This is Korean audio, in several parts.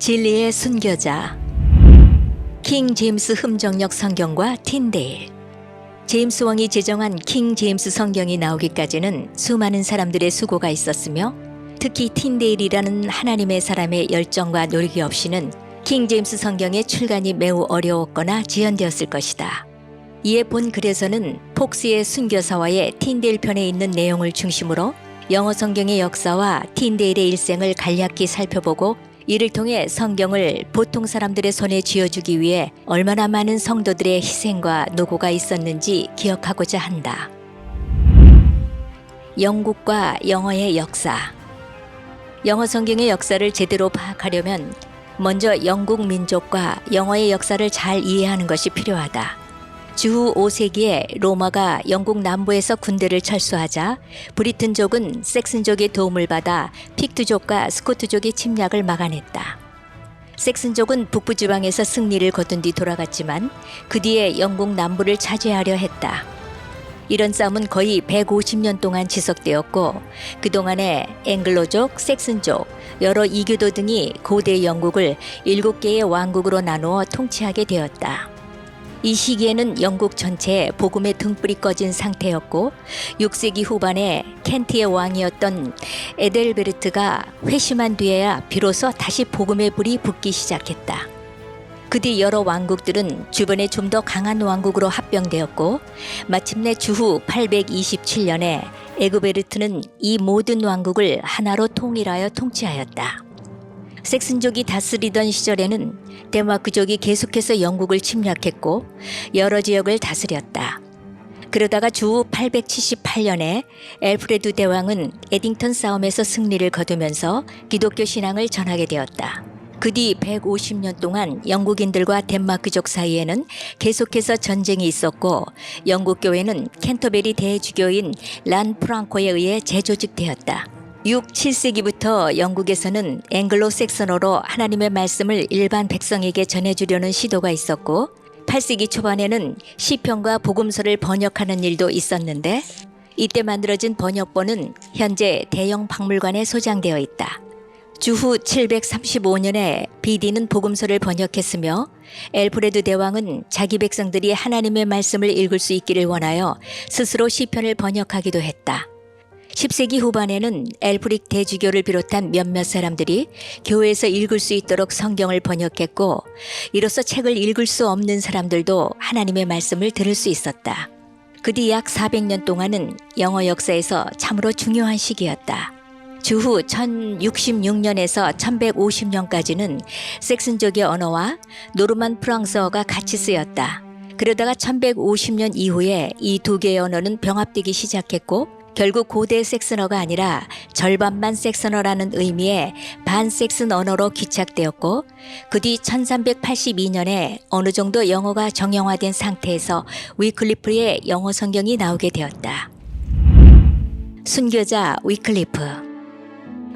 진리의 순교자 킹 제임스 흠정역 성경과 틴데일. 제임스 왕이 제정한 킹 제임스 성경이 나오기까지는 수많은 사람들의 수고가 있었으며 특히 틴데일이라는 하나님의 사람의 열정과 노력이 없이는 킹 제임스 성경의 출간이 매우 어려웠거나 지연되었을 것이다. 이에 본 글에서는 폭스의 순교사와의 틴데일 편에 있는 내용을 중심으로 영어 성경의 역사와 틴데일의 일생을 간략히 살펴보고 이를 통해 성경을 보통 사람들의 손에 쥐어주기 위해 얼마나 많은 성도들의 희생과 노고가 있었는지 기억하고자 한다. 영국과 영어의 역사. 영어 성경의 역사를 제대로 파악하려면 먼저 영국 민족과 영어의 역사를 잘 이해하는 것이 필요하다. 주후 5세기에 로마가 영국 남부에서 군대를 철수하자 브리튼족은 섹슨족의 도움을 받아 픽트족과 스코트족의 침략을 막아냈다. 섹슨족은 북부지방에서 승리를 거둔 뒤 돌아갔지만 그 뒤에 영국 남부를 차지하려 했다. 이런 싸움은 거의 150년 동안 지속되었고 그동안에 앵글로족, 섹슨족, 여러 이교도 등이 고대 영국을 7개의 왕국으로 나누어 통치하게 되었다. 이 시기에는 영국 전체에 복음의 등불이 꺼진 상태였고 6세기 후반에 켄트의 왕이었던 에델베르트가 회심한 뒤에야 비로소 다시 복음의 불이 붙기 시작했다. 그 뒤 여러 왕국들은 주변에 좀 더 강한 왕국으로 합병되었고 마침내 주후 827년에 에그베르트는 이 모든 왕국을 하나로 통일하여 통치하였다. 섹슨족이 다스리던 시절에는 덴마크족이 계속해서 영국을 침략했고 여러 지역을 다스렸다. 그러다가 주후 878년에 엘프레드 대왕은 에딩턴 싸움에서 승리를 거두면서 기독교 신앙을 전하게 되었다. 그 뒤 150년 동안 영국인들과 덴마크족 사이에는 계속해서 전쟁이 있었고 영국 교회는 캔터베리 대주교인 란 프랑코에 의해 재조직되었다. 6, 7세기부터 영국에서는 앵글로 섹선어로 하나님의 말씀을 일반 백성에게 전해주려는 시도가 있었고 8세기 초반에는 시편과 복음서를 번역하는 일도 있었는데 이때 만들어진 번역본은 현재 대형 박물관에 소장되어 있다. 주후 735년에 비디는 복음서를 번역했으며 엘프레드 대왕은 자기 백성들이 하나님의 말씀을 읽을 수 있기를 원하여 스스로 시편을 번역하기도 했다. 10세기 후반에는 엘프릭 대주교를 비롯한 몇몇 사람들이 교회에서 읽을 수 있도록 성경을 번역했고 이로써 책을 읽을 수 없는 사람들도 하나님의 말씀을 들을 수 있었다. 그 뒤 약 400년 동안은 영어 역사에서 참으로 중요한 시기였다. 주후 1066년에서 1150년까지는 섹슨족의 언어와 노르만 프랑스어가 같이 쓰였다. 그러다가 1150년 이후에 이 두 개의 언어는 병합되기 시작했고 결국 고대 섹슨어가 아니라 절반만 섹슨어라는 의미의 반섹슨 언어로 기착되었고 그 뒤 1382년에 어느 정도 영어가 정형화된 상태에서 위클리프의 영어 성경이 나오게 되었다. 순교자 위클리프.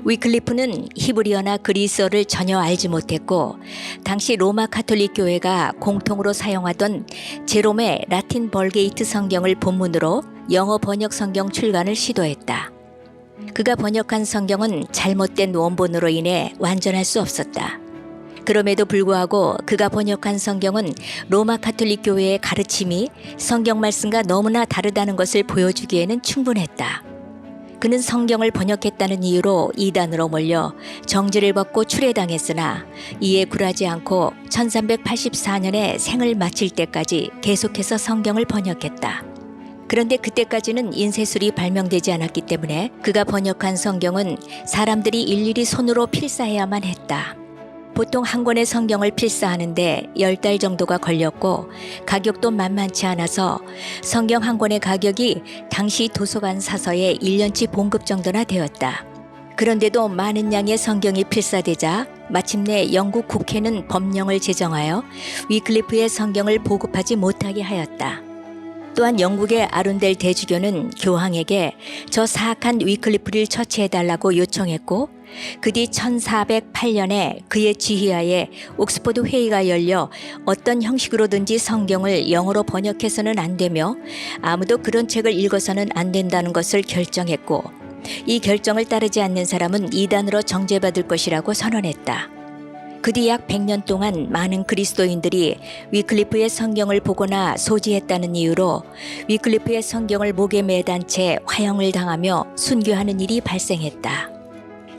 위클리프는 히브리어나 그리스어를 전혀 알지 못했고 당시 로마 가톨릭 교회가 공통으로 사용하던 제롬의 라틴 벌게이트 성경을 본문으로 영어 번역 성경 출간을 시도했다. 그가 번역한 성경은 잘못된 원본으로 인해 완전할 수 없었다. 그럼에도 불구하고 그가 번역한 성경은 로마 가톨릭 교회의 가르침이 성경 말씀과 너무나 다르다는 것을 보여주기에는 충분했다. 그는 성경을 번역했다는 이유로 이단으로 몰려 정죄를 받고 추례당했으나 이에 굴하지 않고 1384년에 생을 마칠 때까지 계속해서 성경을 번역했다. 그런데 그때까지는 인쇄술이 발명되지 않았기 때문에 그가 번역한 성경은 사람들이 일일이 손으로 필사해야만 했다. 보통 한 권의 성경을 필사하는데 10달 정도가 걸렸고 가격도 만만치 않아서 성경 한 권의 가격이 당시 도서관 사서의 1년치 봉급 정도나 되었다. 그런데도 많은 양의 성경이 필사되자 마침내 영국 국회는 법령을 제정하여 위클리프의 성경을 보급하지 못하게 하였다. 또한 영국의 아룬델 대주교는 교황에게 저 사악한 위클리프를 처치해달라고 요청했고 그 뒤 1408년에 그의 지휘하에 옥스퍼드 회의가 열려 어떤 형식으로든지 성경을 영어로 번역해서는 안 되며 아무도 그런 책을 읽어서는 안 된다는 것을 결정했고 이 결정을 따르지 않는 사람은 이단으로 정죄받을 것이라고 선언했다. 그 뒤 약 100년 동안 많은 그리스도인들이 위클리프의 성경을 보거나 소지했다는 이유로 위클리프의 성경을 목에 매단 채 화형을 당하며 순교하는 일이 발생했다.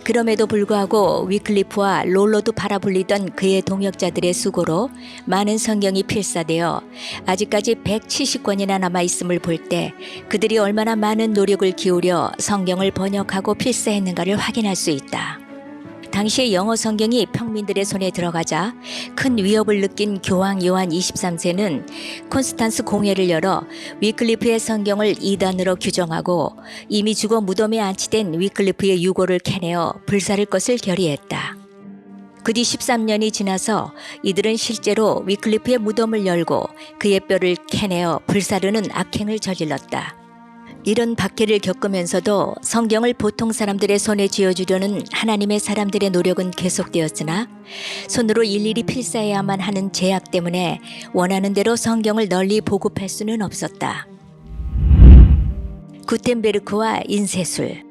그럼에도 불구하고 위클리프와 롤로도 팔아 불리던 그의 동역자들의 수고로 많은 성경이 필사되어 아직까지 170권이나 남아있음을 볼 때 그들이 얼마나 많은 노력을 기울여 성경을 번역하고 필사했는가를 확인할 수 있다. 당시의 영어 성경이 평민들의 손에 들어가자 큰 위협을 느낀 교황 요한 23세는 콘스탄스 공회를 열어 위클리프의 성경을 이단으로 규정하고 이미 죽어 무덤에 안치된 위클리프의 유골을 캐내어 불사를 것을 결의했다. 그 뒤 13년이 지나서 이들은 실제로 위클리프의 무덤을 열고 그의 뼈를 캐내어 불사르는 악행을 저질렀다. 이런 박해를 겪으면서도 성경을 보통 사람들의 손에 쥐어주려는 하나님의 사람들의 노력은 계속되었으나 손으로 일일이 필사해야만 하는 제약 때문에 원하는 대로 성경을 널리 보급할 수는 없었다. 구텐베르크와 인쇄술.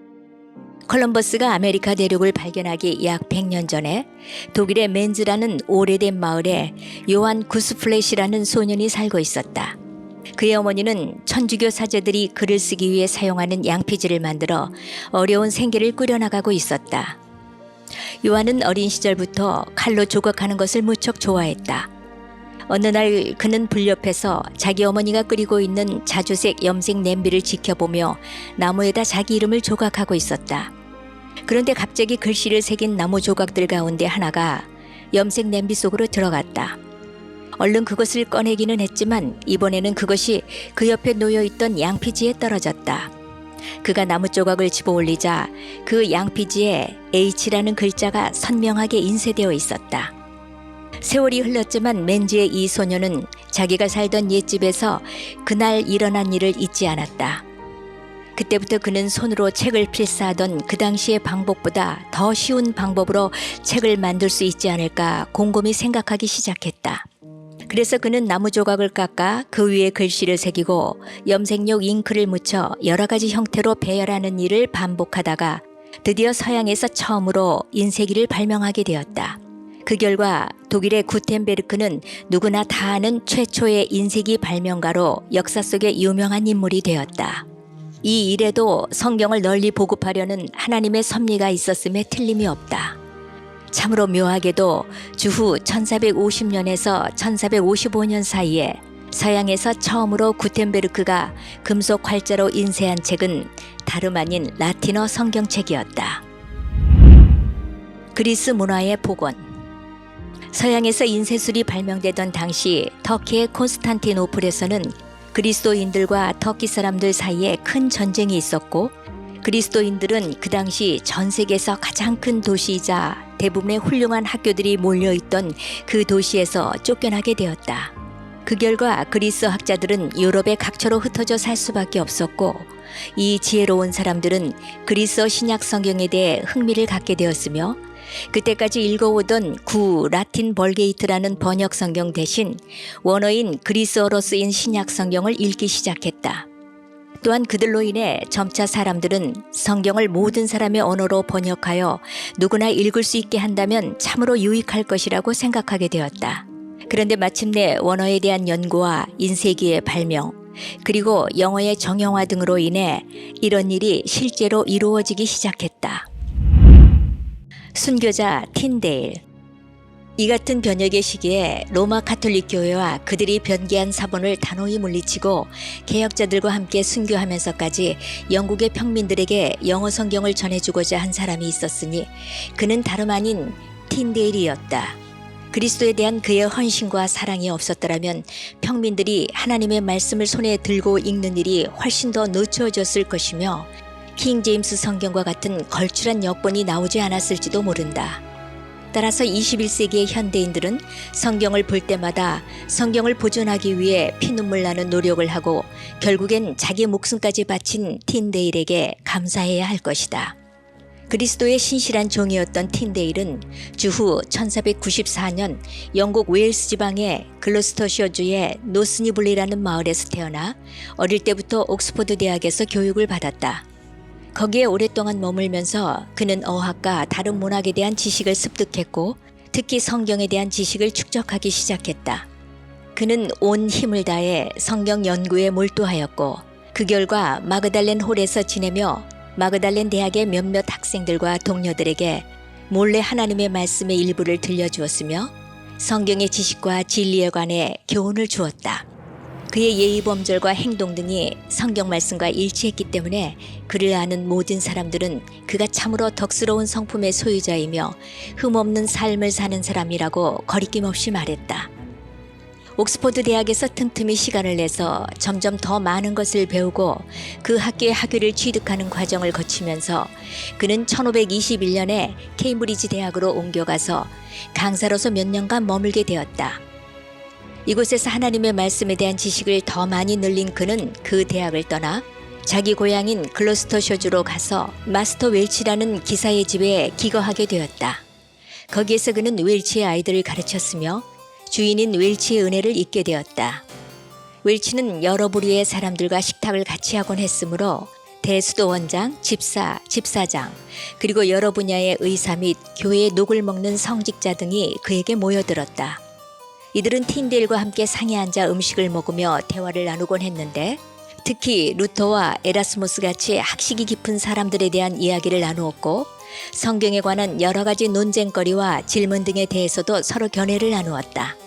콜럼버스가 아메리카 대륙을 발견하기 약 100년 전에 독일의 멘즈라는 오래된 마을에 요한 구스플렛이라는 소년이 살고 있었다. 그의 어머니는 천주교 사제들이 글을 쓰기 위해 사용하는 양피지를 만들어 어려운 생계를 꾸려나가고 있었다. 요한은 어린 시절부터 칼로 조각하는 것을 무척 좋아했다. 어느 날 그는 불 옆에서 자기 어머니가 끓이고 있는 자주색 염색 냄비를 지켜보며 나무에다 자기 이름을 조각하고 있었다. 그런데 갑자기 글씨를 새긴 나무 조각들 가운데 하나가 염색 냄비 속으로 들어갔다. 얼른 그것을 꺼내기는 했지만 이번에는 그것이 그 옆에 놓여있던 양피지에 떨어졌다. 그가 나무 조각을 집어 올리자 그 양피지에 H라는 글자가 선명하게 인쇄되어 있었다. 세월이 흘렀지만 맨지의 이 소녀는 자기가 살던 옛집에서 그날 일어난 일을 잊지 않았다. 그때부터 그는 손으로 책을 필사하던 그 당시의 방법보다 더 쉬운 방법으로 책을 만들 수 있지 않을까 곰곰이 생각하기 시작했다. 그래서 그는 나무 조각을 깎아 그 위에 글씨를 새기고 염색용 잉크를 묻혀 여러 가지 형태로 배열하는 일을 반복하다가 드디어 서양에서 처음으로 인쇄기를 발명하게 되었다. 그 결과 독일의 구텐베르크는 누구나 다 아는 최초의 인쇄기 발명가로 역사 속에 유명한 인물이 되었다. 이 일에도 성경을 널리 보급하려는 하나님의 섭리가 있었음에 틀림이 없다. 참으로 묘하게도 주후 1450년에서 1455년 사이에 서양에서 처음으로 구텐베르크가 금속 활자로 인쇄한 책은 다름 아닌 라틴어 성경책이었다. 그리스 문화의 복원. 서양에서 인쇄술이 발명되던 당시 터키의 콘스탄티노플에서는 그리스도인들과 터키 사람들 사이에 큰 전쟁이 있었고 그리스도인들은 그 당시 전 세계에서 가장 큰 도시이자 대부분의 훌륭한 학교들이 몰려있던 그 도시에서 쫓겨나게 되었다. 그 결과 그리스 학자들은 유럽의 각처로 흩어져 살 수밖에 없었고 이 지혜로운 사람들은 그리스어 신약 성경에 대해 흥미를 갖게 되었으며 그때까지 읽어오던 구 라틴 벌게이트라는 번역 성경 대신 원어인 그리스어로 쓰인 신약 성경을 읽기 시작했다. 또한 그들로 인해 점차 사람들은 성경을 모든 사람의 언어로 번역하여 누구나 읽을 수 있게 한다면 참으로 유익할 것이라고 생각하게 되었다. 그런데 마침내 원어에 대한 연구와 인쇄기의 발명, 그리고 영어의 정형화 등으로 인해 이런 일이 실제로 이루어지기 시작했다. 순교자 틴데일. 이 같은 변혁의 시기에 로마 가톨릭 교회와 그들이 변개한 사본을 단호히 물리치고 개혁자들과 함께 순교하면서까지 영국의 평민들에게 영어 성경을 전해주고자 한 사람이 있었으니 그는 다름 아닌 틴데일이었다. 그리스도에 대한 그의 헌신과 사랑이 없었더라면 평민들이 하나님의 말씀을 손에 들고 읽는 일이 훨씬 더 늦춰졌을 것이며 킹 제임스 성경과 같은 걸출한 역본이 나오지 않았을지도 모른다. 따라서 21세기의 현대인들은 성경을 볼 때마다 성경을 보존하기 위해 피눈물 나는 노력을 하고 결국엔 자기 목숨까지 바친 틴데일에게 감사해야 할 것이다. 그리스도의 신실한 종이었던 틴데일은 주후 1494년 영국 웨일스 지방의 글로스터셔주의 노스니블리라는 마을에서 태어나 어릴 때부터 옥스퍼드 대학에서 교육을 받았다. 거기에 오랫동안 머물면서 그는 어학과 다른 문학에 대한 지식을 습득했고 특히 성경에 대한 지식을 축적하기 시작했다. 그는 온 힘을 다해 성경 연구에 몰두하였고 그 결과 마그달렌 홀에서 지내며 마그달렌 대학의 몇몇 학생들과 동료들에게 몰래 하나님의 말씀의 일부를 들려주었으며 성경의 지식과 진리에 관해 교훈을 주었다. 그의 예의범절과 행동 등이 성경 말씀과 일치했기 때문에 그를 아는 모든 사람들은 그가 참으로 덕스러운 성품의 소유자이며 흠없는 삶을 사는 사람이라고 거리낌 없이 말했다. 옥스퍼드 대학에서 틈틈이 시간을 내서 점점 더 많은 것을 배우고 그 학교의 학위를 취득하는 과정을 거치면서 그는 1521년에 케임브리지 대학으로 옮겨가서 강사로서 몇 년간 머물게 되었다. 이곳에서 하나님의 말씀에 대한 지식을 더 많이 늘린 그는 그 대학을 떠나 자기 고향인 글로스터셔주로 가서 마스터 웰치라는 기사의 집에 기거하게 되었다. 거기에서 그는 웰치의 아이들을 가르쳤으며 주인인 웰치의 은혜를 잊게 되었다. 웰치는 여러 부류의 사람들과 식탁을 같이 하곤 했으므로 대수도원장, 집사, 집사장, 그리고 여러 분야의 의사 및 교회의 녹을 먹는 성직자 등이 그에게 모여들었다. 이들은 틴데일과 함께 상에 앉아 음식을 먹으며 대화를 나누곤 했는데 특히 루터와 에라스무스 같이 학식이 깊은 사람들에 대한 이야기를 나누었고 성경에 관한 여러 가지 논쟁거리와 질문 등에 대해서도 서로 견해를 나누었다.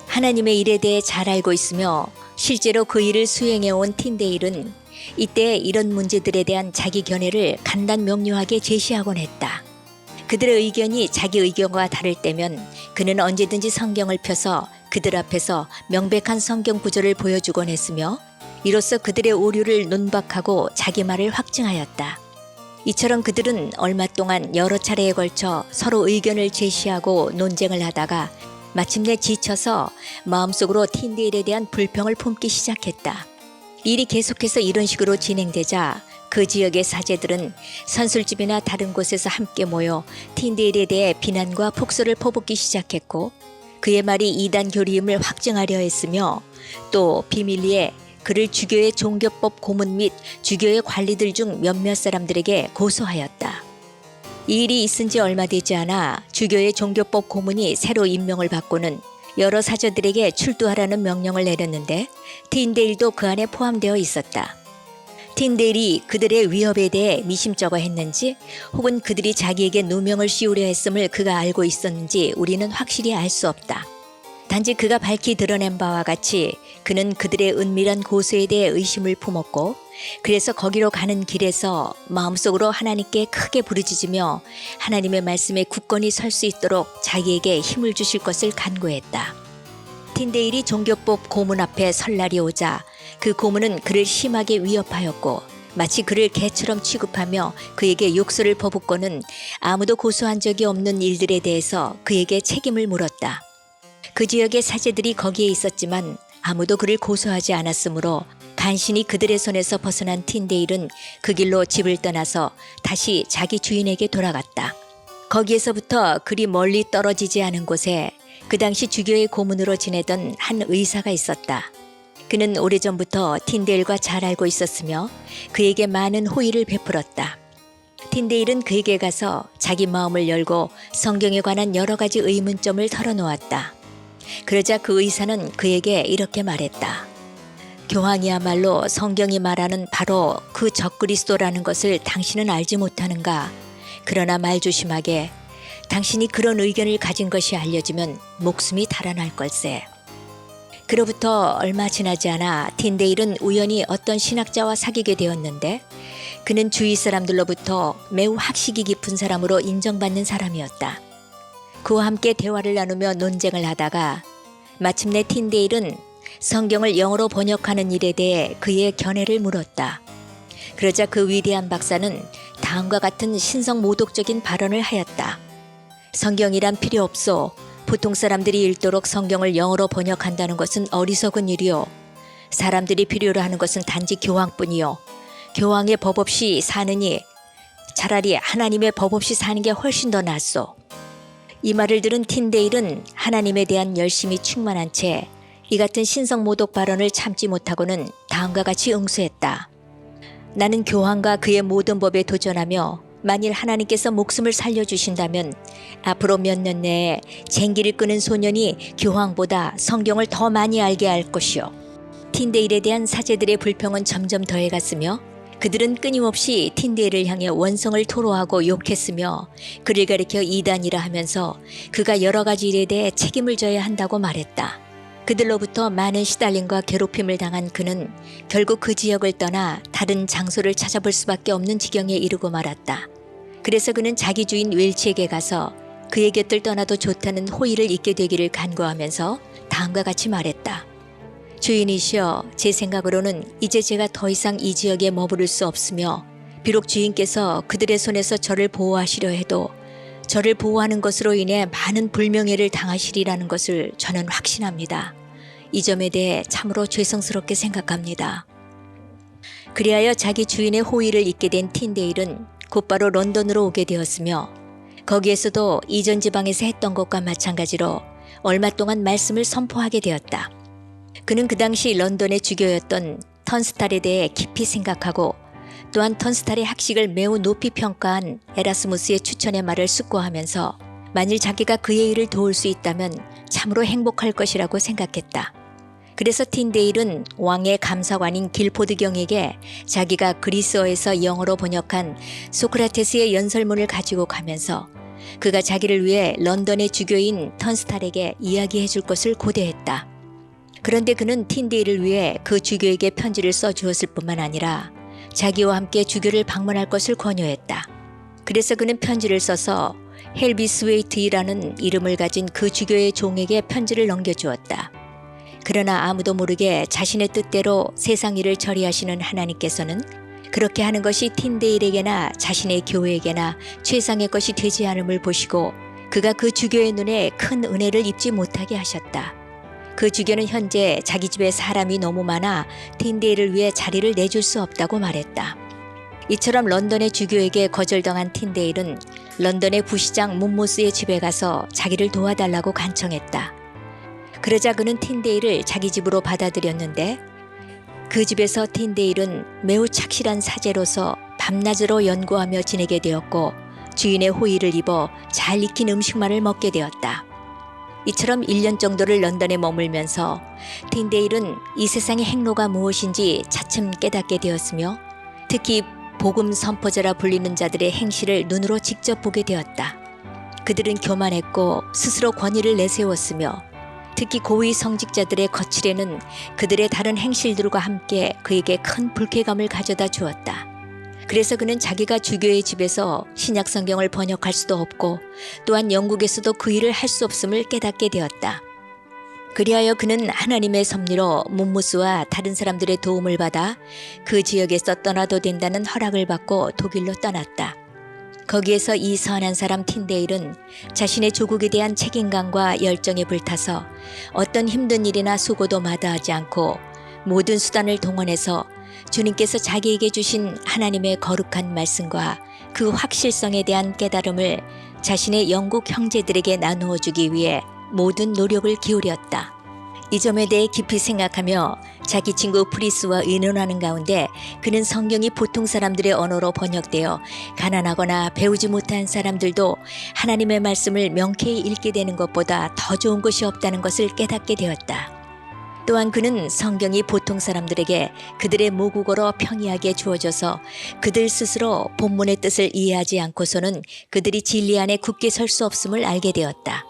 하나님의 일에 대해 잘 알고 있으며 실제로 그 일을 수행해온 틴데일은 이때 이런 문제들에 대한 자기 견해를 간단명료하게 제시하곤 했다. 그들의 의견이 자기 의견과 다를 때면 그는 언제든지 성경을 펴서 그들 앞에서 명백한 성경 구절을 보여주곤 했으며 이로써 그들의 오류를 논박하고 자기 말을 확증하였다. 이처럼 그들은 얼마 동안 여러 차례에 걸쳐 서로 의견을 제시하고 논쟁을 하다가 마침내 지쳐서 마음속으로 틴데일에 대한 불평을 품기 시작했다. 일이 계속해서 이런 식으로 진행되자 그 지역의 사제들은 선술집이나 다른 곳에서 함께 모여 틴데일에 대해 비난과 폭소를 퍼붓기 시작했고 그의 말이 이단 교리임을 확증하려 했으며 또 비밀리에 그를 주교의 종교법 고문 및 주교의 관리들 중 몇몇 사람들에게 고소하였다. 이 일이 있은 지 얼마 되지 않아 주교의 종교법 고문이 새로 임명을 받고는 여러 사제들에게 출두하라는 명령을 내렸는데 틴데일도 그 안에 포함되어 있었다. 틴데일이 그들의 위협에 대해 미심쩍어 했는지 혹은 그들이 자기에게 누명을 씌우려 했음을 그가 알고 있었는지 우리는 확실히 알 수 없다. 단지 그가 밝히 드러낸 바와 같이 그는 그들의 은밀한 고소에 대해 의심을 품었고 그래서 거기로 가는 길에서 마음속으로 하나님께 크게 부르짖으며 하나님의 말씀에 굳건히 설 수 있도록 자기에게 힘을 주실 것을 간구했다. 틴데일이 종교법 고문 앞에 설 날이 오자 그 고문은 그를 심하게 위협하였고 마치 그를 개처럼 취급하며 그에게 욕설을 퍼붓고는 아무도 고소한 적이 없는 일들에 대해서 그에게 책임을 물었다. 그 지역의 사제들이 거기에 있었지만 아무도 그를 고소하지 않았으므로 간신히 그들의 손에서 벗어난 틴데일은 그 길로 집을 떠나서 다시 자기 주인에게 돌아갔다. 거기에서부터 그리 멀리 떨어지지 않은 곳에 그 당시 주교의 고문으로 지내던 한 의사가 있었다. 그는 오래전부터 틴데일과 잘 알고 있었으며 그에게 많은 호의를 베풀었다. 틴데일은 그에게 가서 자기 마음을 열고 성경에 관한 여러 가지 의문점을 털어놓았다. 그러자 그 의사는 그에게 이렇게 말했다. 교황이야말로 성경이 말하는 바로 그 적그리스도라는 것을 당신은 알지 못하는가? 그러나 말 조심하게. 당신이 그런 의견을 가진 것이 알려지면 목숨이 달아날 걸세. 그로부터 얼마 지나지 않아 틴데일은 우연히 어떤 신학자와 사귀게 되었는데 그는 주위 사람들로부터 매우 학식이 깊은 사람으로 인정받는 사람이었다. 그와 함께 대화를 나누며 논쟁을 하다가 마침내 틴데일은 성경을 영어로 번역하는 일에 대해 그의 견해를 물었다. 그러자 그 위대한 박사는 다음과 같은 신성모독적인 발언을 하였다. 성경이란 필요 없소. 보통 사람들이 읽도록 성경을 영어로 번역한다는 것은 어리석은 일이요. 사람들이 필요로 하는 것은 단지 교황뿐이요. 교황의 법 없이 사느니 차라리 하나님의 법 없이 사는 게 훨씬 더 낫소. 이 말을 들은 틴데일은 하나님에 대한 열심이 충만한 채 이 같은 신성모독 발언을 참지 못하고는 다음과 같이 응수했다. 나는 교황과 그의 모든 법에 도전하며 만일 하나님께서 목숨을 살려주신다면 앞으로 몇 년 내에 쟁기를 끄는 소년이 교황보다 성경을 더 많이 알게 할 것이요. 틴데일에 대한 사제들의 불평은 점점 더해갔으며 그들은 끊임없이 틴데일을 향해 원성을 토로하고 욕했으며 그를 가리켜 이단이라 하면서 그가 여러 가지 일에 대해 책임을 져야 한다고 말했다. 그들로부터 많은 시달림과 괴롭힘을 당한 그는 결국 그 지역을 떠나 다른 장소를 찾아볼 수밖에 없는 지경에 이르고 말았다. 그래서 그는 자기 주인 웰치에게 가서 그의 곁을 떠나도 좋다는 호의를 잊게 되기를 간구하면서 다음과 같이 말했다. 주인이시여, 제 생각으로는 이제 제가 더 이상 이 지역에 머무를 수 없으며 비록 주인께서 그들의 손에서 저를 보호하시려 해도 저를 보호하는 것으로 인해 많은 불명예를 당하시리라는 것을 저는 확신합니다. 이 점에 대해 참으로 죄송스럽게 생각합니다. 그리하여 자기 주인의 호의를 잊게 된 틴데일은 곧바로 런던으로 오게 되었으며 거기에서도 이전 지방에서 했던 것과 마찬가지로 얼마 동안 말씀을 선포하게 되었다. 그는 그 당시 런던의 주교였던 턴스탈에 대해 깊이 생각하고 또한 턴스탈의 학식을 매우 높이 평가한 에라스무스의 추천의 말을 숙고하면서 만일 자기가 그의 일을 도울 수 있다면 참으로 행복할 것이라고 생각했다. 그래서 틴데일은 왕의 감사관인 길포드 경에게 자기가 그리스어에서 영어로 번역한 소크라테스의 연설문을 가지고 가면서 그가 자기를 위해 런던의 주교인 턴스탈에게 이야기해 줄 것을 고대했다. 그런데 그는 틴데일을 위해 그 주교에게 편지를 써주었을 뿐만 아니라 자기와 함께 주교를 방문할 것을 권유했다. 그래서 그는 편지를 써서 헬비스웨이트이라는 이름을 가진 그 주교의 종에게 편지를 넘겨주었다. 그러나 아무도 모르게 자신의 뜻대로 세상 일을 처리하시는 하나님께서는 그렇게 하는 것이 틴데일에게나 자신의 교회에게나 최상의 것이 되지 않음을 보시고 그가 그 주교의 눈에 큰 은혜를 입지 못하게 하셨다. 그 주교는 현재 자기 집에 사람이 너무 많아 틴데일을 위해 자리를 내줄 수 없다고 말했다. 이처럼 런던의 주교에게 거절당한 틴데일은 런던의 부시장 문모스의 집에 가서 자기를 도와달라고 간청했다. 그러자 그는 틴데일을 자기 집으로 받아들였는데 그 집에서 틴데일은 매우 착실한 사제로서 밤낮으로 연구하며 지내게 되었고 주인의 호의를 입어 잘 익힌 음식만을 먹게 되었다. 이처럼 1년 정도를 런던에 머물면서 틴데일은 이 세상의 행로가 무엇인지 차츰 깨닫게 되었으며 특히 복음 선포자라 불리는 자들의 행실을 눈으로 직접 보게 되었다. 그들은 교만했고 스스로 권위를 내세웠으며 특히 고위 성직자들의 거칠에는 그들의 다른 행실들과 함께 그에게 큰 불쾌감을 가져다 주었다. 그래서 그는 자기가 주교의 집에서 신약 성경을 번역할 수도 없고 또한 영국에서도 그 일을 할 수 없음을 깨닫게 되었다. 그리하여 그는 하나님의 섭리로 문무스와 다른 사람들의 도움을 받아 그 지역에서 떠나도 된다는 허락을 받고 독일로 떠났다. 거기에서 이 선한 사람 틴데일은 자신의 조국에 대한 책임감과 열정에 불타서 어떤 힘든 일이나 수고도 마다하지 않고 모든 수단을 동원해서 주님께서 자기에게 주신 하나님의 거룩한 말씀과 그 확실성에 대한 깨달음을 자신의 영국 형제들에게 나누어 주기 위해 모든 노력을 기울였다. 이 점에 대해 깊이 생각하며 자기 친구 프리스와 의논하는 가운데 그는 성경이 보통 사람들의 언어로 번역되어 가난하거나 배우지 못한 사람들도 하나님의 말씀을 명쾌히 읽게 되는 것보다 더 좋은 것이 없다는 것을 깨닫게 되었다. 또한 그는 성경이 보통 사람들에게 그들의 모국어로 평이하게 주어져서 그들 스스로 본문의 뜻을 이해하지 않고서는 그들이 진리 안에 굳게 설 수 없음을 알게 되었다.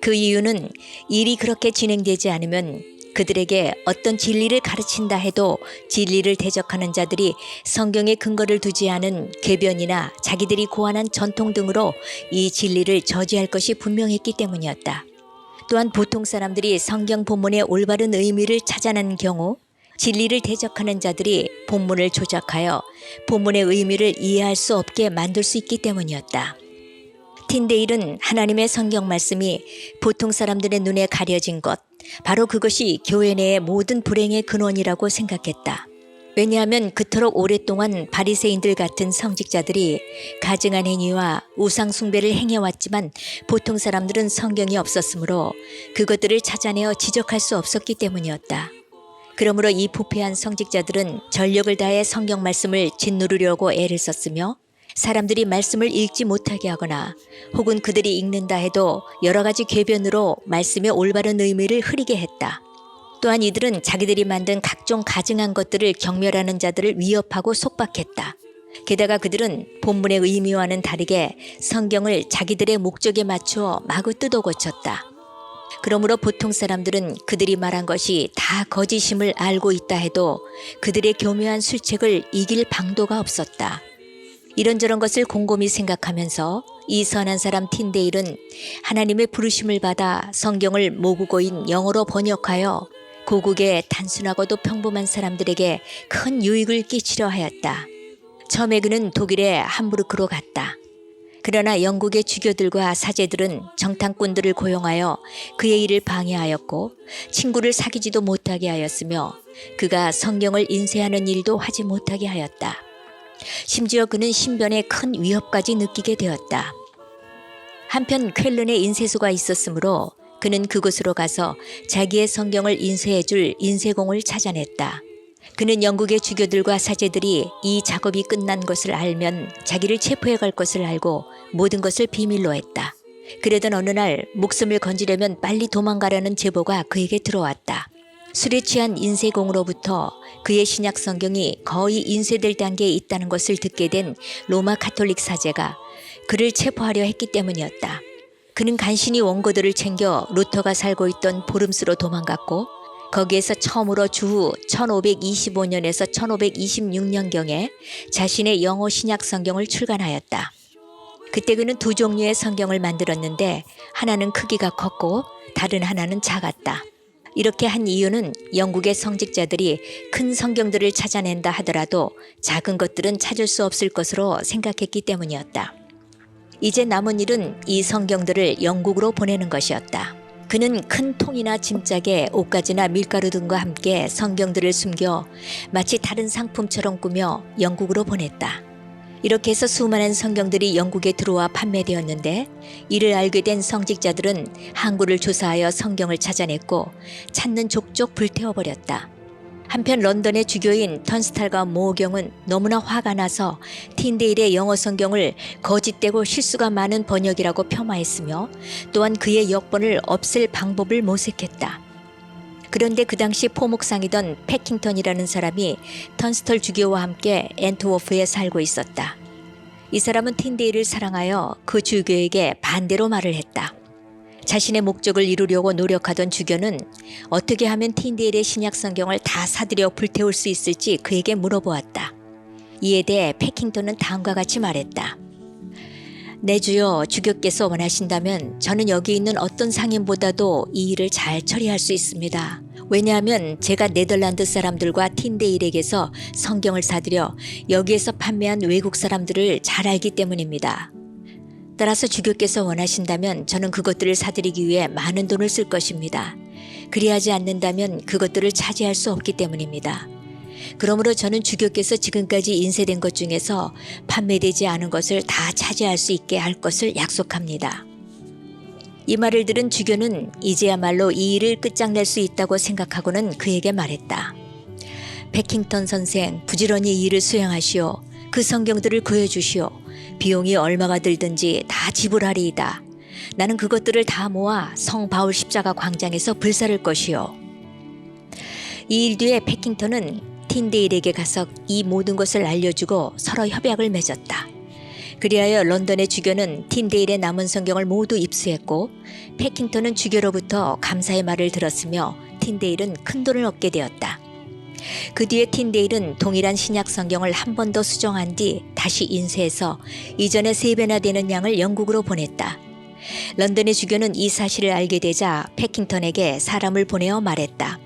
그 이유는 일이 그렇게 진행되지 않으면 그들에게 어떤 진리를 가르친다 해도 진리를 대적하는 자들이 성경에 근거를 두지 않은 궤변이나 자기들이 고안한 전통 등으로 이 진리를 저지할 것이 분명했기 때문이었다. 또한 보통 사람들이 성경 본문의 올바른 의미를 찾아내는 경우 진리를 대적하는 자들이 본문을 조작하여 본문의 의미를 이해할 수 없게 만들 수 있기 때문이었다. 틴데일은 하나님의 성경 말씀이 보통 사람들의 눈에 가려진 것, 바로 그것이 교회 내의 모든 불행의 근원이라고 생각했다. 왜냐하면 그토록 오랫동안 바리새인들 같은 성직자들이 가증한 행위와 우상 숭배를 행해왔지만 보통 사람들은 성경이 없었으므로 그것들을 찾아내어 지적할 수 없었기 때문이었다. 그러므로 이 부패한 성직자들은 전력을 다해 성경 말씀을 짓누르려고 애를 썼으며 사람들이 말씀을 읽지 못하게 하거나 혹은 그들이 읽는다 해도 여러 가지 궤변으로 말씀의 올바른 의미를 흐리게 했다. 또한 이들은 자기들이 만든 각종 가증한 것들을 경멸하는 자들을 위협하고 속박했다. 게다가 그들은 본문의 의미와는 다르게 성경을 자기들의 목적에 맞추어 마구 뜯어 고쳤다. 그러므로 보통 사람들은 그들이 말한 것이 다 거짓임을 알고 있다 해도 그들의 교묘한 술책을 이길 방도가 없었다. 이런저런 것을 곰곰이 생각하면서 이 선한 사람 틴데일은 하나님의 부르심을 받아 성경을 모국어인 영어로 번역하여 고국의 단순하고도 평범한 사람들에게 큰 유익을 끼치려 하였다. 처음에 그는 독일의 함부르크로 갔다. 그러나 영국의 주교들과 사제들은 정탐꾼들을 고용하여 그의 일을 방해하였고 친구를 사귀지도 못하게 하였으며 그가 성경을 인쇄하는 일도 하지 못하게 하였다. 심지어 그는 신변에 큰 위협까지 느끼게 되었다. 한편 쾰른에 인쇄소가 있었으므로 그는 그곳으로 가서 자기의 성경을 인쇄해 줄 인쇄공을 찾아냈다. 그는 영국의 주교들과 사제들이 이 작업이 끝난 것을 알면 자기를 체포해 갈 것을 알고 모든 것을 비밀로 했다. 그러던 어느 날 목숨을 건지려면 빨리 도망가라는 제보가 그에게 들어왔다. 술에 취한 인쇄공으로부터 그의 신약 성경이 거의 인쇄될 단계에 있다는 것을 듣게 된 로마 가톨릭 사제가 그를 체포하려 했기 때문이었다. 그는 간신히 원고들을 챙겨 루터가 살고 있던 보름스로 도망갔고 거기에서 처음으로 주후 1525년에서 1526년경에 자신의 영어 신약 성경을 출간하였다. 그때 그는 두 종류의 성경을 만들었는데 하나는 크기가 컸고 다른 하나는 작았다. 이렇게 한 이유는 영국의 성직자들이 큰 성경들을 찾아낸다 하더라도 작은 것들은 찾을 수 없을 것으로 생각했기 때문이었다. 이제 남은 일은 이 성경들을 영국으로 보내는 것이었다. 그는 큰 통이나 짐짝에 옷가지나 밀가루 등과 함께 성경들을 숨겨 마치 다른 상품처럼 꾸며 영국으로 보냈다. 이렇게 해서 수많은 성경들이 영국에 들어와 판매되었는데 이를 알게 된 성직자들은 항구를 조사하여 성경을 찾아냈고 찾는 족족 불태워버렸다. 한편 런던의 주교인 턴스탈과 모경은 너무나 화가 나서 틴데일의 영어 성경을 거짓되고 실수가 많은 번역이라고 폄하했으며 또한 그의 역번을 없앨 방법을 모색했다. 그런데 그 당시 포목상이던 패킹턴이라는 사람이 턴스털 주교와 함께 앤트워프에 살고 있었다. 이 사람은 틴데일을 사랑하여 그 주교에게 반대로 말을 했다. 자신의 목적을 이루려고 노력하던 주교는 어떻게 하면 틴데일의 신약 성경을 다 사들여 불태울 수 있을지 그에게 물어보았다. 이에 대해 패킹턴은 다음과 같이 말했다. 내 주여, 주교께서 원하신다면 저는 여기 있는 어떤 상인보다도 이 일을 잘 처리할 수 있습니다. 왜냐하면 제가 네덜란드 사람들과 틴데일에게서 성경을 사들여 여기에서 판매한 외국 사람들을 잘 알기 때문입니다. 따라서 주교께서 원하신다면 저는 그것들을 사들이기 위해 많은 돈을 쓸 것입니다. 그리하지 않는다면 그것들을 차지할 수 없기 때문입니다. 그러므로 저는 주교께서 지금까지 인쇄된 것 중에서 판매되지 않은 것을 다 차지할 수 있게 할 것을 약속합니다. 이 말을 들은 주교는 이제야말로 이 일을 끝장낼 수 있다고 생각하고는 그에게 말했다. 패킹턴 선생, 부지런히 이 일을 수행하시오. 그 성경들을 구해주시오. 비용이 얼마가 들든지 다 지불하리이다. 나는 그것들을 다 모아 성 바울 십자가 광장에서 불사를 것이오. 이 일 뒤에 패킹턴은 틴데일에게 가서 이 모든 것을 알려주고 서로 협약을 맺었다. 그리하여 런던의 주교는 틴데일의 남은 성경을 모두 입수했고 패킹턴은 주교로부터 감사의 말을 들었으며 틴데일은 큰 돈을 얻게 되었다. 그 뒤에 틴데일은 동일한 신약 성경을 한 번 더 수정한 뒤 다시 인쇄해서 이전의 3배나 되는 양을 영국으로 보냈다. 런던의 주교는 이 사실을 알게 되자 패킹턴에게 사람을 보내어 말했다.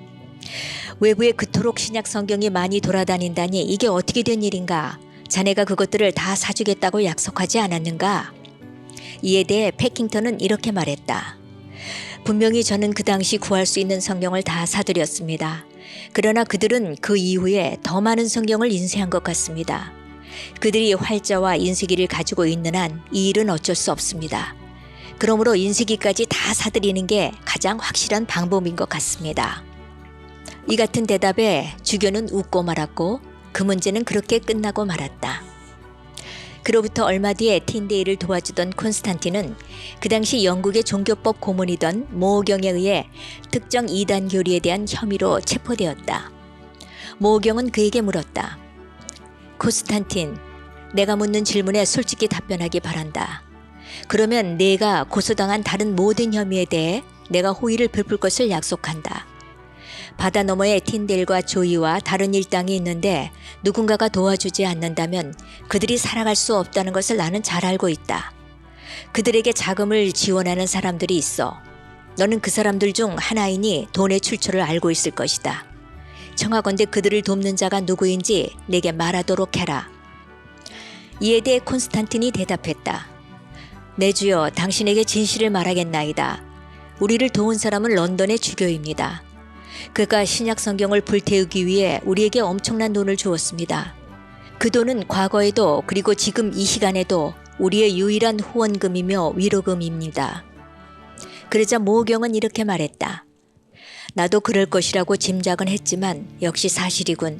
외부에 그토록 신약 성경이 많이 돌아다닌다니 이게 어떻게 된 일인가? 자네가 그것들을 다 사주겠다고 약속하지 않았는가? 이에 대해 패킹턴은 이렇게 말했다. 분명히 저는 그 당시 구할 수 있는 성경을 다 사들였습니다. 그러나 그들은 그 이후에 더 많은 성경을 인쇄한 것 같습니다. 그들이 활자와 인쇄기를 가지고 있는 한 이 일은 어쩔 수 없습니다. 그러므로 인쇄기까지 다 사들이는 게 가장 확실한 방법인 것 같습니다. 이 같은 대답에 주교는 웃고 말았고 그 문제는 그렇게 끝나고 말았다. 그로부터 얼마 뒤에 틴데이를 도와주던 콘스탄틴은 그 당시 영국의 종교법 고문이던 모경에 의해 특정 이단 교리에 대한 혐의로 체포되었다. 모경은 그에게 물었다. 콘스탄틴, 내가 묻는 질문에 솔직히 답변하기 바란다. 그러면 내가 고소당한 다른 모든 혐의에 대해 내가 호의를 베풀 것을 약속한다. 바다 너머에 틴데일과 조이와 다른 일당이 있는데 누군가가 도와주지 않는다면 그들이 살아갈 수 없다는 것을 나는 잘 알고 있다. 그들에게 자금을 지원하는 사람들이 있어. 너는 그 사람들 중 하나이니 돈의 출처를 알고 있을 것이다. 청하건대 그들을 돕는 자가 누구인지 내게 말하도록 해라. 이에 대해 콘스탄틴이 대답했다. 내 주여, 당신에게 진실을 말하겠나이다. 우리를 도운 사람은 런던의 주교입니다. 그가 신약 성경을 불태우기 위해 우리에게 엄청난 돈을 주었습니다. 그 돈은 과거에도 그리고 지금 이 시간에도 우리의 유일한 후원금이며 위로금입니다. 그러자 모경은 이렇게 말했다. 나도 그럴 것이라고 짐작은 했지만 역시 사실이군.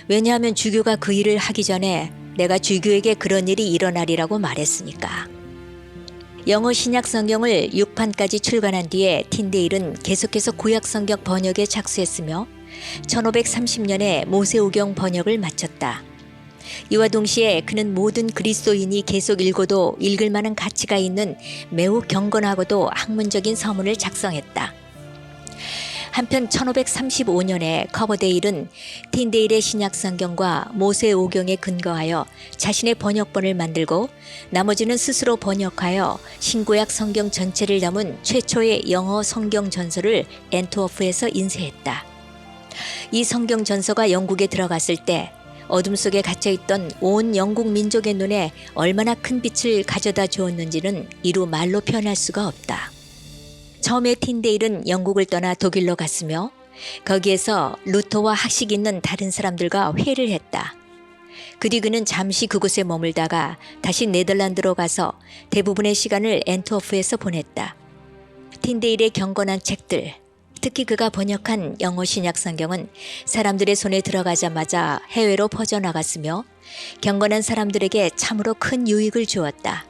왜냐하면 주교가 그 일을 하기 전에 내가 주교에게 그런 일이 일어나리라고 말했으니까. 영어 신약 성경을 6판까지 출간한 뒤에 틴데일은 계속해서 구약 성경 번역에 착수했으며 1530년에 모세오경 번역을 마쳤다. 이와 동시에 그는 모든 그리스도인이 계속 읽어도 읽을 만한 가치가 있는 매우 경건하고도 학문적인 서문을 작성했다. 한편 1535년에 커버데일은 틴데일의 신약 성경과 모세오경에 근거하여 자신의 번역본을 만들고 나머지는 스스로 번역하여 신구약 성경 전체를 담은 최초의 영어 성경 전서를 앤트워프에서 인쇄했다. 이 성경 전서가 영국에 들어갔을 때 어둠 속에 갇혀있던 온 영국 민족의 눈에 얼마나 큰 빛을 가져다 주었는지는 이루 말로 표현할 수가 없다. 처음에 틴데일은 영국을 떠나 독일로 갔으며 거기에서 루터와 학식 있는 다른 사람들과 회를 했다. 그 뒤 그는 잠시 그곳에 머물다가 다시 네덜란드로 가서 대부분의 시간을 앤트워프에서 보냈다. 틴데일의 경건한 책들, 특히 그가 번역한 영어 신약 성경은 사람들의 손에 들어가자마자 해외로 퍼져나갔으며 경건한 사람들에게 참으로 큰 유익을 주었다.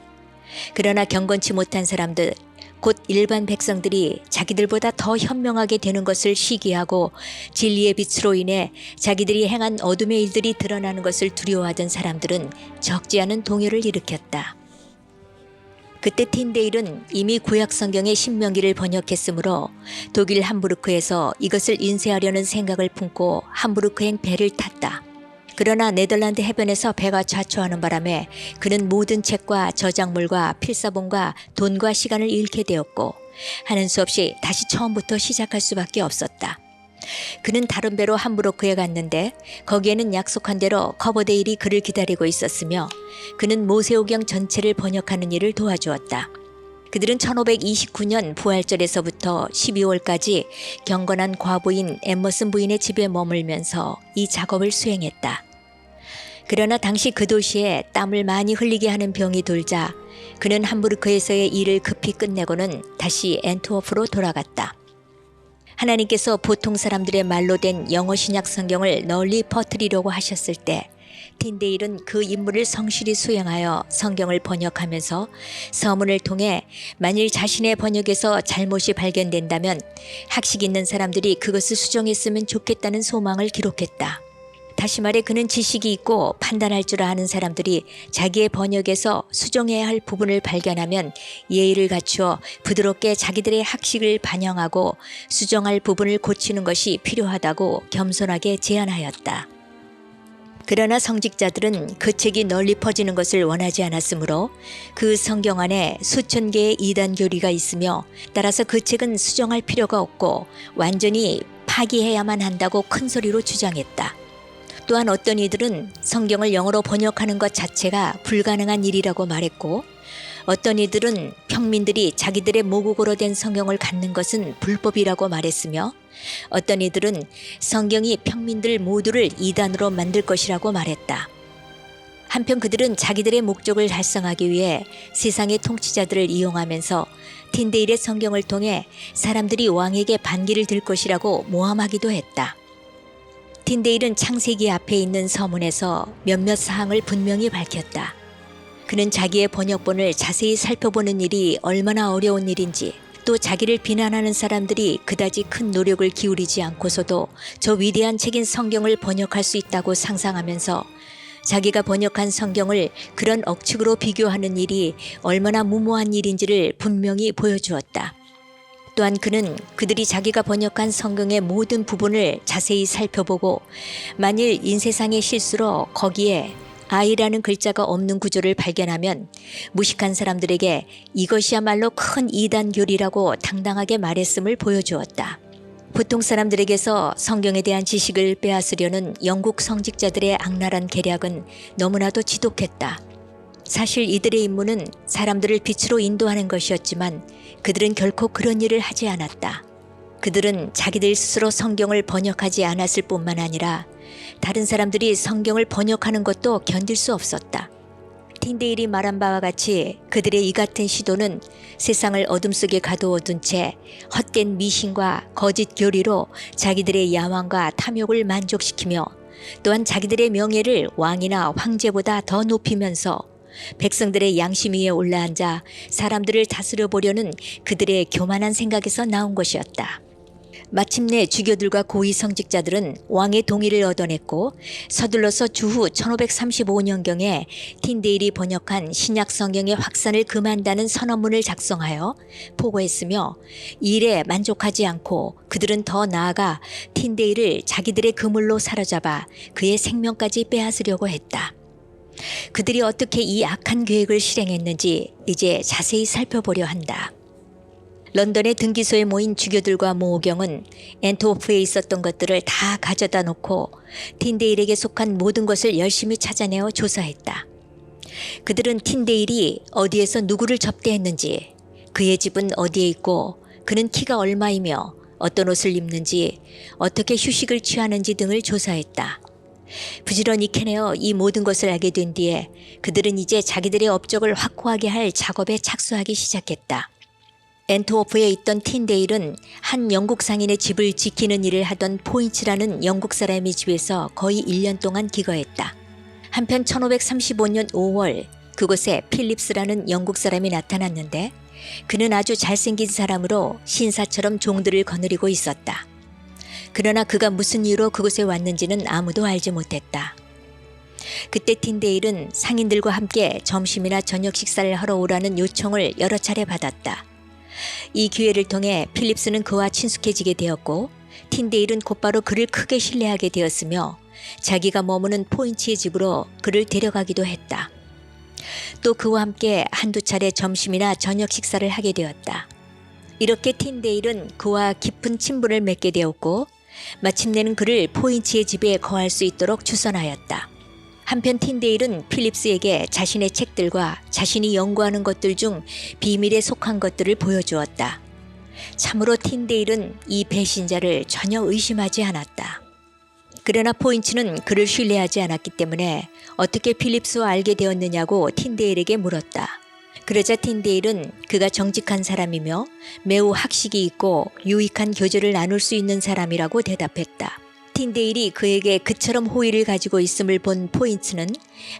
그러나 경건치 못한 사람들, 곧 일반 백성들이 자기들보다 더 현명하게 되는 것을 시기하고 진리의 빛으로 인해 자기들이 행한 어둠의 일들이 드러나는 것을 두려워하던 사람들은 적지 않은 동요를 일으켰다. 그때 틴데일은 이미 구약 성경의 신명기를 번역했으므로 독일 함부르크에서 이것을 인쇄하려는 생각을 품고 함부르크행 배를 탔다. 그러나 네덜란드 해변에서 배가 좌초하는 바람에 그는 모든 책과 저작물과 필사본과 돈과 시간을 잃게 되었고 하는 수 없이 다시 처음부터 시작할 수밖에 없었다. 그는 다른 배로 함부르크에 갔는데 거기에는 약속한 대로 커버데일이 그를 기다리고 있었으며 그는 모세오경 전체를 번역하는 일을 도와주었다. 그들은 1529년 부활절에서부터 12월까지 경건한 과부인 엠머슨 부인의 집에 머물면서 이 작업을 수행했다. 그러나 당시 그 도시에 땀을 많이 흘리게 하는 병이 돌자 그는 함부르크에서의 일을 급히 끝내고는 다시 앤트워프로 돌아갔다. 하나님께서 보통 사람들의 말로 된 영어 신약 성경을 널리 퍼뜨리려고 하셨을 때 틴데일은 그 임무를 성실히 수행하여 성경을 번역하면서 서문을 통해 만일 자신의 번역에서 잘못이 발견된다면 학식 있는 사람들이 그것을 수정했으면 좋겠다는 소망을 기록했다. 다시 말해 그는 지식이 있고 판단할 줄 아는 사람들이 자기의 번역에서 수정해야 할 부분을 발견하면 예의를 갖추어 부드럽게 자기들의 학식을 반영하고 수정할 부분을 고치는 것이 필요하다고 겸손하게 제안하였다. 그러나 성직자들은 그 책이 널리 퍼지는 것을 원하지 않았으므로 그 성경 안에 수천 개의 이단 교리가 있으며 따라서 그 책은 수정할 필요가 없고 완전히 파기해야만 한다고 큰 소리로 주장했다. 또한 어떤 이들은 성경을 영어로 번역하는 것 자체가 불가능한 일이라고 말했고 어떤 이들은 평민들이 자기들의 모국어로 된 성경을 갖는 것은 불법이라고 말했으며 어떤 이들은 성경이 평민들 모두를 이단으로 만들 것이라고 말했다. 한편 그들은 자기들의 목적을 달성하기 위해 세상의 통치자들을 이용하면서 틴데일의 성경을 통해 사람들이 왕에게 반기를 들 것이라고 모함하기도 했다. 틴데일은 창세기 앞에 있는 서문에서 몇몇 사항을 분명히 밝혔다. 그는 자기의 번역본을 자세히 살펴보는 일이 얼마나 어려운 일인지, 또 자기를 비난하는 사람들이 그다지 큰 노력을 기울이지 않고서도 저 위대한 책인 성경을 번역할 수 있다고 상상하면서 자기가 번역한 성경을 그런 억측으로 비교하는 일이 얼마나 무모한 일인지를 분명히 보여주었다. 또한 그는 그들이 자기가 번역한 성경의 모든 부분을 자세히 살펴보고 만일 인쇄상의 실수로 거기에 I라는 글자가 없는 구조를 발견하면 무식한 사람들에게 이것이야말로 큰 이단교리라고 당당하게 말했음을 보여주었다. 보통 사람들에게서 성경에 대한 지식을 빼앗으려는 영국 성직자들의 악랄한 계략은 너무나도 지독했다. 사실 이들의 임무는 사람들을 빛으로 인도하는 것이었지만 그들은 결코 그런 일을 하지 않았다. 그들은 자기들 스스로 성경을 번역하지 않았을 뿐만 아니라 다른 사람들이 성경을 번역하는 것도 견딜 수 없었다. 틴데일이 말한 바와 같이 그들의 이 같은 시도는 세상을 어둠 속에 가두어둔 채 헛된 미신과 거짓 교리로 자기들의 야망과 탐욕을 만족시키며 또한 자기들의 명예를 왕이나 황제보다 더 높이면서 백성들의 양심 위에 올라앉아 사람들을 다스려 보려는 그들의 교만한 생각에서 나온 것이었다. 마침내 주교들과 고위 성직자들은 왕의 동의를 얻어냈고 서둘러서 주후 1535년경에 틴데일이 번역한 신약 성경의 확산을 금한다는 선언문을 작성하여 보고했으며 이 일에 만족하지 않고 그들은 더 나아가 틴데일을 자기들의 그물로 사로잡아 그의 생명까지 빼앗으려고 했다. 그들이 어떻게 이 악한 계획을 실행했는지 이제 자세히 살펴보려 한다. 런던의 등기소에 모인 주교들과 모호경은 앤트워프에 있었던 것들을 다 가져다 놓고 틴데일에게 속한 모든 것을 열심히 찾아내어 조사했다. 그들은 틴데일이 어디에서 누구를 접대했는지, 그의 집은 어디에 있고 그는 키가 얼마이며 어떤 옷을 입는지, 어떻게 휴식을 취하는지 등을 조사했다. 부지런히 캐내어 이 모든 것을 알게 된 뒤에 그들은 이제 자기들의 업적을 확고하게 할 작업에 착수하기 시작했다. 앤트워프에 있던 틴데일은 한 영국 상인의 집을 지키는 일을 하던 포인츠라는 영국 사람의 집에서 거의 1년 동안 기거했다. 한편 1535년 5월 그곳에 필립스라는 영국 사람이 나타났는데 그는 아주 잘생긴 사람으로 신사처럼 종들을 거느리고 있었다. 그러나 그가 무슨 이유로 그곳에 왔는지는 아무도 알지 못했다. 그때 틴데일은 상인들과 함께 점심이나 저녁 식사를 하러 오라는 요청을 여러 차례 받았다. 이 기회를 통해 필립스는 그와 친숙해지게 되었고 틴데일은 곧바로 그를 크게 신뢰하게 되었으며 자기가 머무는 포인츠의 집으로 그를 데려가기도 했다. 또 그와 함께 한두 차례 점심이나 저녁 식사를 하게 되었다. 이렇게 틴데일은 그와 깊은 친분을 맺게 되었고 마침내는 그를 포인츠의 집에 거할 수 있도록 추선하였다. 한편 틴데일은 필립스에게 자신의 책들과 자신이 연구하는 것들 중 비밀에 속한 것들을 보여주었다. 참으로 틴데일은 이 배신자를 전혀 의심하지 않았다. 그러나 포인츠는 그를 신뢰하지 않았기 때문에 어떻게 필립스와 알게 되었느냐고 틴데일에게 물었다. 그러자 틴데일은 그가 정직한 사람이며 매우 학식이 있고 유익한 교제를 나눌 수 있는 사람이라고 대답했다. 틴데일이 그에게 그처럼 호의를 가지고 있음을 본 포인츠는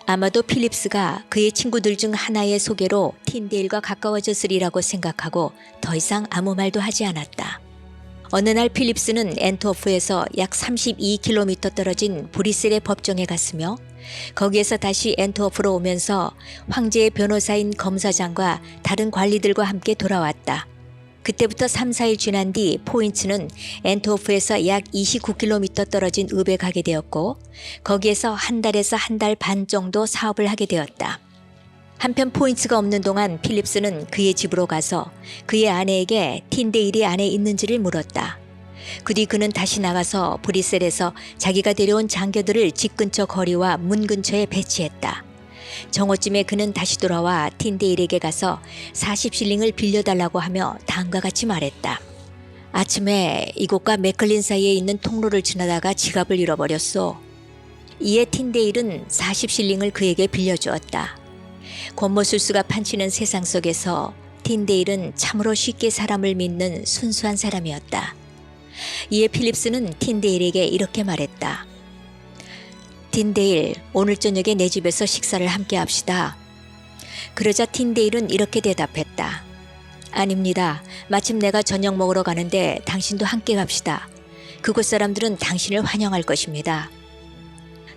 아마도 필립스가 그의 친구들 중 하나의 소개로 틴데일과 가까워졌으리라고 생각하고 더 이상 아무 말도 하지 않았다. 어느 날 필립스는 앤트워프에서 약 32km 떨어진 브뤼셀의 법정에 갔으며 거기에서 다시 앤트워프로 오면서 황제의 변호사인 검사장과 다른 관리들과 함께 돌아왔다. 그때부터 3, 4일 지난 뒤 포인츠는 앤트워프에서 약 29km 떨어진 읍에 가게 되었고 거기에서 한 달에서 한 달 반 정도 사업을 하게 되었다. 한편 포인츠가 없는 동안 필립스는 그의 집으로 가서 그의 아내에게 틴데일이 안에 있는지를 물었다. 그 뒤 그는 다시 나가서 브뤼셀에서 자기가 데려온 장교들을 집 근처 거리와 문 근처에 배치했다. 정오쯤에 그는 다시 돌아와 틴데일에게 가서 40실링을 빌려달라고 하며 다음과 같이 말했다. 아침에 이곳과 맥클린 사이에 있는 통로를 지나다가 지갑을 잃어버렸소. 이에 틴데일은 40실링을 그에게 빌려주었다. 권모술수가 판치는 세상 속에서 틴데일은 참으로 쉽게 사람을 믿는 순수한 사람이었다. 이에 필립스는 틴데일에게 이렇게 말했다. 틴데일, 오늘 저녁에 내 집에서 식사를 함께 합시다. 그러자 틴데일은 이렇게 대답했다. 아닙니다. 마침 내가 저녁 먹으러 가는데 당신도 함께 갑시다. 그곳 사람들은 당신을 환영할 것입니다.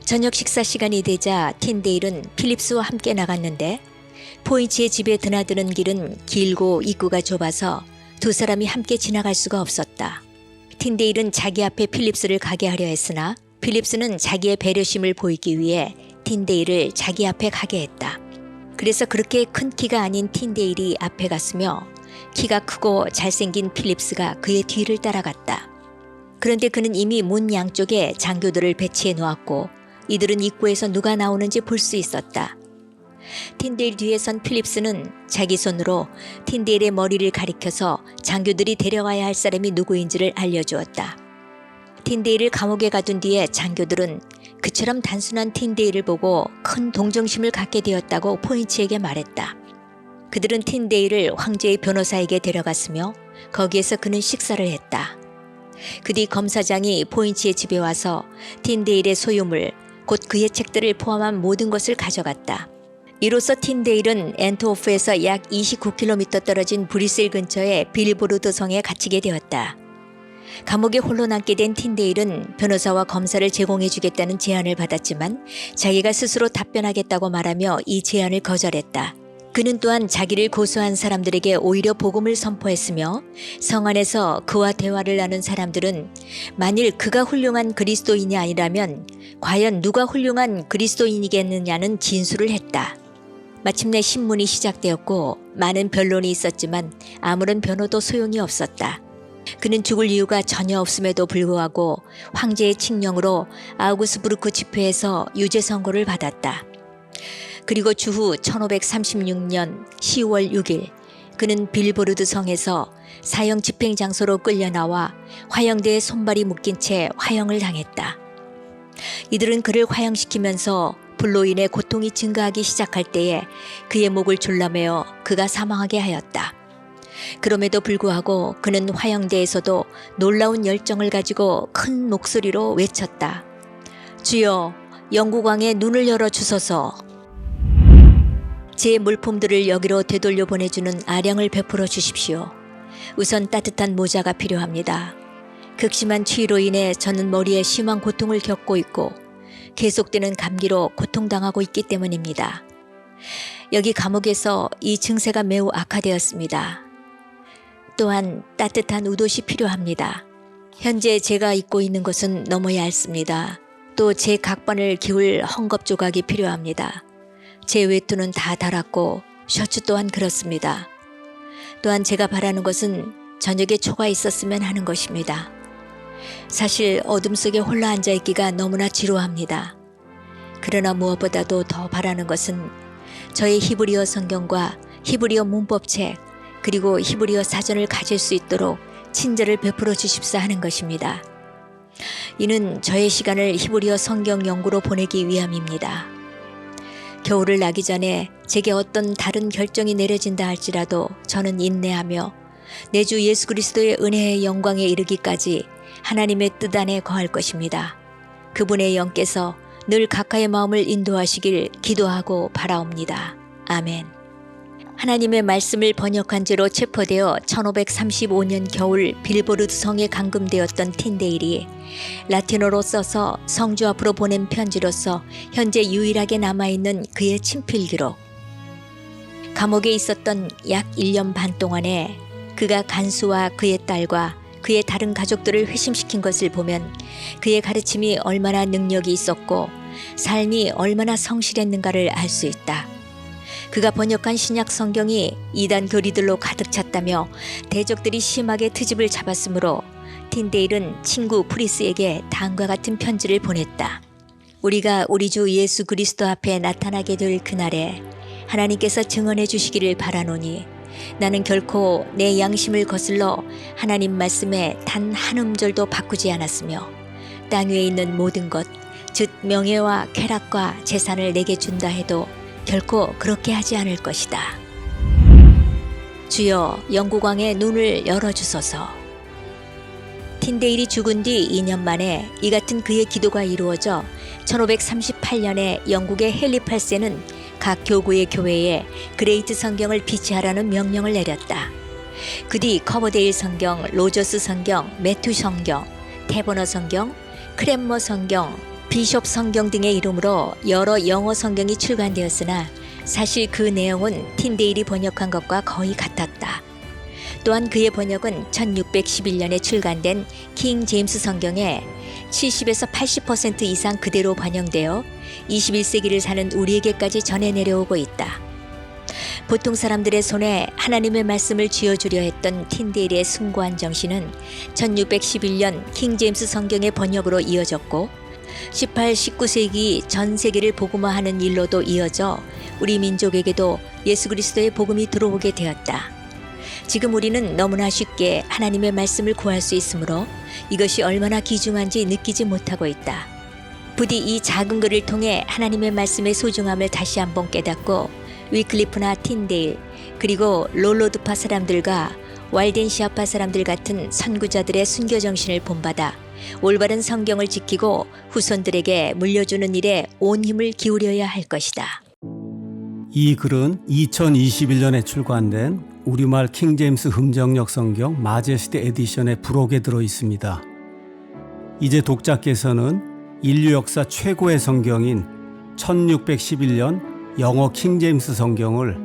저녁 식사 시간이 되자 틴데일은 필립스와 함께 나갔는데 포인치의 집에 드나드는 길은 길고 입구가 좁아서 두 사람이 함께 지나갈 수가 없었다. 틴데일은 자기 앞에 필립스를 가게 하려 했으나 필립스는 자기의 배려심을 보이기 위해 틴데일을 자기 앞에 가게 했다. 그래서 그렇게 큰 키가 아닌 틴데일이 앞에 갔으며 키가 크고 잘생긴 필립스가 그의 뒤를 따라갔다. 그런데 그는 이미 문 양쪽에 장교들을 배치해 놓았고 이들은 입구에서 누가 나오는지 볼 수 있었다. 틴데일 뒤에 선 필립스는 자기 손으로 틴데일의 머리를 가리켜서 장교들이 데려가야 할 사람이 누구인지를 알려주었다. 틴데일을 감옥에 가둔 뒤에 장교들은 그처럼 단순한 틴데일을 보고 큰 동정심을 갖게 되었다고 포인치에게 말했다. 그들은 틴데일을 황제의 변호사에게 데려갔으며 거기에서 그는 식사를 했다. 그 뒤 검사장이 포인치의 집에 와서 틴데일의 소유물, 곧 그의 책들을 포함한 모든 것을 가져갔다. 이로써 틴데일은 앤트워프에서 약 29km 떨어진 브뤼셀 근처의 빌보르드 성에 갇히게 되었다. 감옥에 홀로 남게 된 틴데일은 변호사와 검사를 제공해 주겠다는 제안을 받았지만 자기가 스스로 답변하겠다고 말하며 이 제안을 거절했다. 그는 또한 자기를 고소한 사람들에게 오히려 복음을 선포했으며 성 안에서 그와 대화를 나눈 사람들은 만일 그가 훌륭한 그리스도인이 아니라면 과연 누가 훌륭한 그리스도인이겠느냐는 진술을 했다. 마침내 신문이 시작되었고 많은 변론이 있었지만 아무런 변호도 소용이 없었다. 그는 죽을 이유가 전혀 없음에도 불구하고 황제의 칙령으로 아우구스부르크 집회에서 유죄 선고를 받았다. 그리고 주후 1536년 10월 6일 그는 빌보르드 성에서 사형 집행 장소로 끌려나와 화형대에 손발이 묶인 채 화형을 당했다. 이들은 그를 화형시키면서 불로 인해 고통이 증가하기 시작할 때에 그의 목을 졸라매어 그가 사망하게 하였다. 그럼에도 불구하고 그는 화형대에서도 놀라운 열정을 가지고 큰 목소리로 외쳤다. 주여, 영국 왕의 눈을 열어 주소서. 제 물품들을 여기로 되돌려 보내주는 아량을 베풀어 주십시오. 우선 따뜻한 모자가 필요합니다. 극심한 추위로 인해 저는 머리에 심한 고통을 겪고 있고 계속되는 감기로 고통당하고 있기 때문입니다. 여기 감옥에서 이 증세가 매우 악화되었습니다. 또한 따뜻한 웃옷이 필요합니다. 현재 제가 입고 있는 것은 너무 얇습니다. 또 제 각반을 기울 헝겊 조각이 필요합니다. 제 외투는 다 닳았고 셔츠 또한 그렇습니다. 또한 제가 바라는 것은 저녁에 초가 있었으면 하는 것입니다. 사실 어둠 속에 홀라 앉아있기가 너무나 지루합니다. 그러나 무엇보다도 더 바라는 것은 저의 히브리어 성경과 히브리어 문법책 그리고 히브리어 사전을 가질 수 있도록 친절을 베풀어 주십사 하는 것입니다. 이는 저의 시간을 히브리어 성경 연구로 보내기 위함입니다. 겨울을 나기 전에 제게 어떤 다른 결정이 내려진다 할지라도 저는 인내하며 내 주 예수 그리스도의 은혜의 영광에 이르기까지 하나님의 뜻 안에 거할 것입니다. 그분의 영께서 늘 각하의 마음을 인도하시길 기도하고 바라옵니다. 아멘. 하나님의 말씀을 번역한 죄로 체포되어 1535년 겨울 빌보르드 성에 감금되었던 틴데일이 라틴어로 써서 성주 앞으로 보낸 편지로서 현재 유일하게 남아있는 그의 친필기록. 감옥에 있었던 약 1년 반 동안에 그가 간수와 그의 딸과 그의 다른 가족들을 회심시킨 것을 보면 그의 가르침이 얼마나 능력이 있었고 삶이 얼마나 성실했는가를 알 수 있다. 그가 번역한 신약 성경이 이단 교리들로 가득 찼다며 대적들이 심하게 트집을 잡았으므로 틴데일은 친구 프리스에게 다음과 같은 편지를 보냈다. 우리가 우리 주 예수 그리스도 앞에 나타나게 될 그날에 하나님께서 증언해 주시기를 바라노니 나는 결코 내 양심을 거슬러 하나님 말씀에 단 한 음절도 바꾸지 않았으며 땅 위에 있는 모든 것, 즉 명예와 쾌락과 재산을 내게 준다 해도 결코 그렇게 하지 않을 것이다. 주여, 영국 왕의 눈을 열어주소서. 틴데일이 죽은 뒤 2년 만에 이 같은 그의 기도가 이루어져 1538년에 영국의 헨리 8세는 각 교구의 교회에 그레이트 성경을 비치하라는 명령을 내렸다. 그 뒤 커버데일 성경, 로저스 성경, 매튜 성경, 태버너 성경, 크랜머 성경, 비숍 성경 등의 이름으로 여러 영어 성경이 출간되었으나 사실 그 내용은 틴데일이 번역한 것과 거의 같았다. 또한 그의 번역은 1611년에 출간된 킹 제임스 성경에 70에서 80% 이상 그대로 반영되어 21세기를 사는 우리에게까지 전해 내려오고 있다. 보통 사람들의 손에 하나님의 말씀을 쥐어주려 했던 틴데일의 숭고한 정신은 1611년 킹 제임스 성경의 번역으로 이어졌고 18, 19세기 전 세계를 복음화하는 일로도 이어져 우리 민족에게도 예수 그리스도의 복음이 들어오게 되었다. 지금 우리는 너무나 쉽게 하나님의 말씀을 구할 수 있으므로 이것이 얼마나 귀중한지 느끼지 못하고 있다. 부디 이 작은 글을 통해 하나님의 말씀의 소중함을 다시 한번 깨닫고 위클리프나 틴데일 그리고 롤로드파 사람들과 왈덴시아파 사람들 같은 선구자들의 순교 정신을 본받아 올바른 성경을 지키고 후손들에게 물려주는 일에 온 힘을 기울여야 할 것이다. 이 글은 2021년에 출간된 우리말 킹제임스 흠정역 성경 마제스티 에디션의 부록에 들어 있습니다. 이제 독자께서는 인류 역사 최고의 성경인 1611년 영어 킹제임스 성경을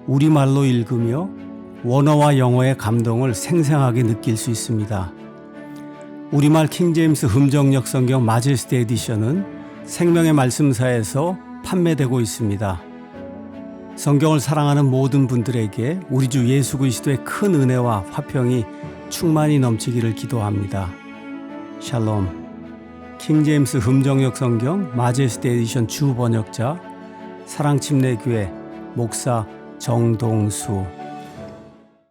우리말로 읽으며 원어와 영어의 감동을 생생하게 느낄 수 있습니다. 우리말 킹제임스 흠정역 성경 마제스티 에디션은 생명의 말씀사에서 판매되고 있습니다. 성경을 사랑하는 모든 분들에게 우리 주 예수 그리스도의 큰 은혜와 화평이 충만히 넘치기를 기도합니다. 샬롬. 킹제임스 흠정역 성경 마제스티 에디션 주 번역자 사랑침례교회 목사 정동수.